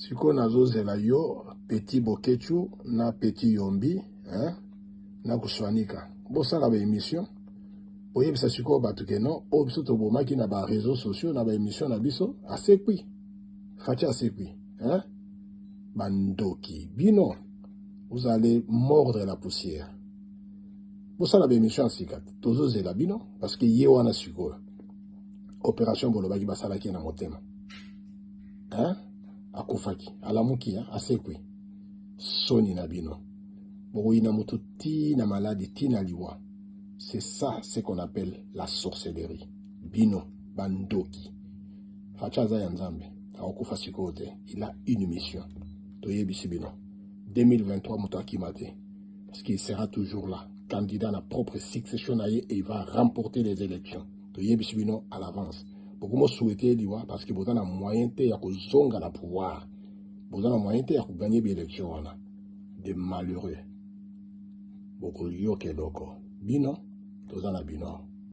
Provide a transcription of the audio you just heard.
Siko nazozela yo petit bokechu na petit yombi na kuswanika bosala ba émission oyebisa siko bato ke non o biso tobomaki na ba réseaux sociaux na ba émission na biso asekwi fachi asekwi bandoki bino vous allez mordre la poussière bosala ba émission sika tozozela bino parce que ye wana siko opération bolobaki basalaki na motema akufaki alamuki asekwi soni na bino bokoyina moto ti na maladi ti na liwa. C'est ça ce qu'on appelle la sorcellerie. Bino bandoki fachaza ya nzambe akufa sikote. Il a une mission toyebisi bino 2023 moto akimate parce qu'il sera toujours là candidat à la propre succession et il va remporter les élections toyebisi bino à l'avance. Beaucoup m'ont souhaité liwa parce que vous avez un moyen de zonga la pouvoir. Vous avez un moyen de gagner des élections. Des malheureux. Beaucoup yoke loko. Bino, tozana bino.